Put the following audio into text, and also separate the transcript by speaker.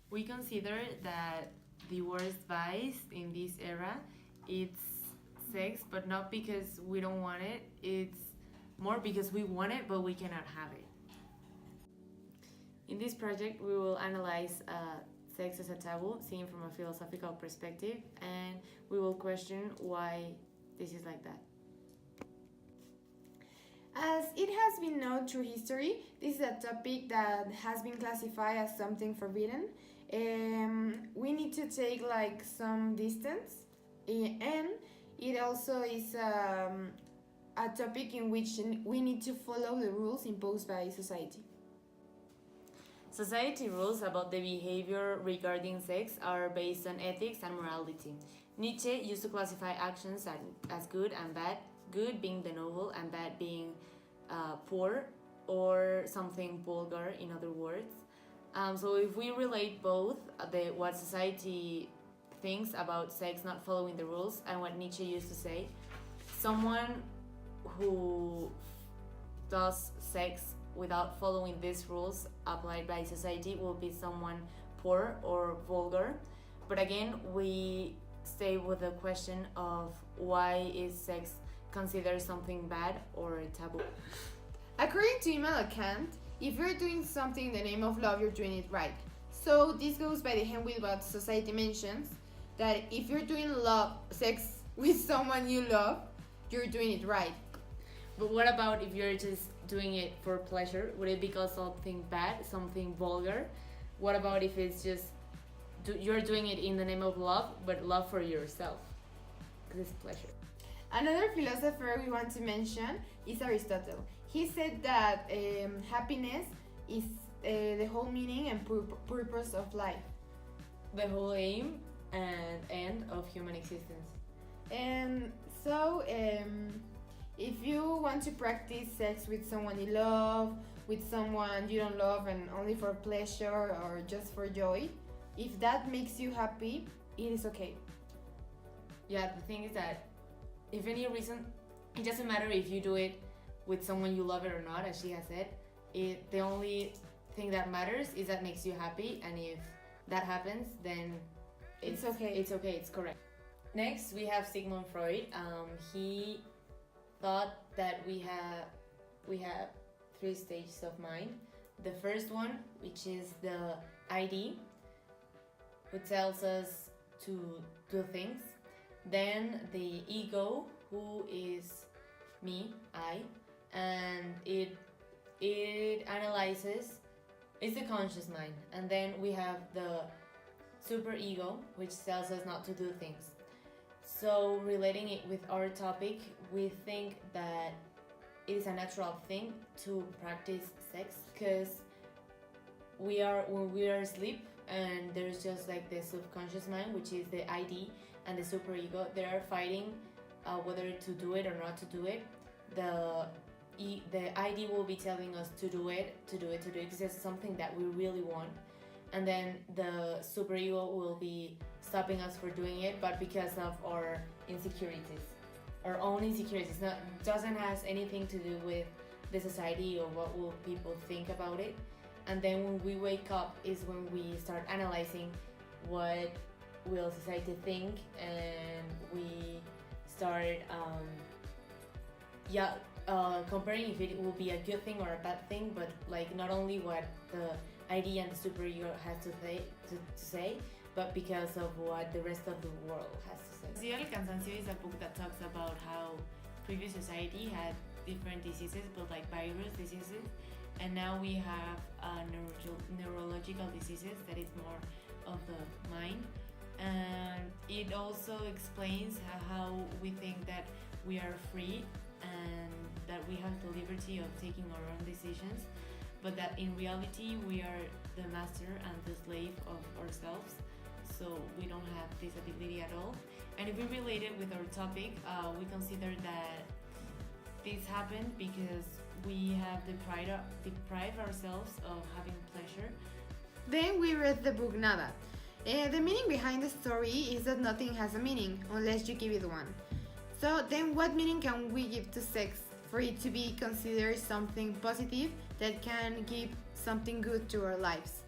Speaker 1: We consider that the worst vice in this era it's sex, but not because we don't want it. It's more because we want it, but we cannot have it. In this project, we will analyze sex as a taboo, seen from a philosophical perspective, and we will question why this is like that.
Speaker 2: As it has been known through history, this is a topic that has been classified as something forbidden. We need to take like some distance, and it also is a topic in which we need to follow the rules imposed by society.
Speaker 1: Society rules about the behavior regarding sex are based on ethics and morality. Nietzsche used to classify actions as good and bad, good being the noble and bad being poor or something vulgar, in other words. So if we relate both what society thinks about sex not following the rules and what Nietzsche used to say, someone who does sex without following these rules applied by society will be someone poor or vulgar. But again, we stay with the question of why is sex considered something bad or taboo.
Speaker 2: According to Immanuel Kant, if you're doing something in the name of love, you're doing it right. So this goes by the hand with what society mentions, that if you're doing sex with someone you love, you're doing it right.
Speaker 1: But what about if you're just doing it for pleasure? Would it be called something bad, something vulgar? What about if it's just you're doing it in the name of love, but love for yourself? Because it's pleasure.
Speaker 2: Another philosopher we want to mention is Aristotle. He said that happiness is the whole meaning and purpose of life.
Speaker 1: The whole aim and end of human existence.
Speaker 2: And so, if you want to practice sex with someone you love, with someone you don't love and only for pleasure or just for joy, if that makes you happy, it is okay.
Speaker 1: Yeah, the thing is that if any reason, it doesn't matter if you do it with someone you love it or not, as she has said. The only thing that matters is that makes you happy, and if that happens, then
Speaker 2: it's okay.
Speaker 1: It's okay, it's correct. Next, we have Sigmund Freud. He thought that we have 3 stages of mind. The first one, which is the ID, which tells us to do things. Then the ego, who is me, I, and it analyzes. It's the conscious mind. And then we have the super ego, which tells us not to do things. So relating it with our topic, we think that it is a natural thing to practice sex because when we are asleep and there's just like the subconscious mind, which is the ID, and the superego, they are fighting whether to do it or not to do it. The ID will be telling us to do it because it's something that we really want, and then the superego will be stopping us for doing it, but because of our insecurities, our own insecurities. Doesn't has anything to do with the society or what will people think about it. And then when we wake up is when we start analyzing what will society think, and we start comparing if it will be a good thing or a bad thing, but like not only what the ID and the superego has to say, but because of what the rest of the world has to say. Zero El Cansancio is a book that talks about how previous society had different diseases, but like virus diseases, and now we have neurological diseases that is more of the mind. And it also explains how we think that we are free and that we have the liberty of taking our own decisions, but that in reality we are the master and the slave of ourselves, so we don't have this ability at all. And if we relate it with our topic, we consider that this happened because we have deprived ourselves of having pleasure.
Speaker 2: Then we read the book Nada. The meaning behind the story is that nothing has a meaning unless you give it one. So then what meaning can we give to sex for it to be considered something positive that can give something good to our lives?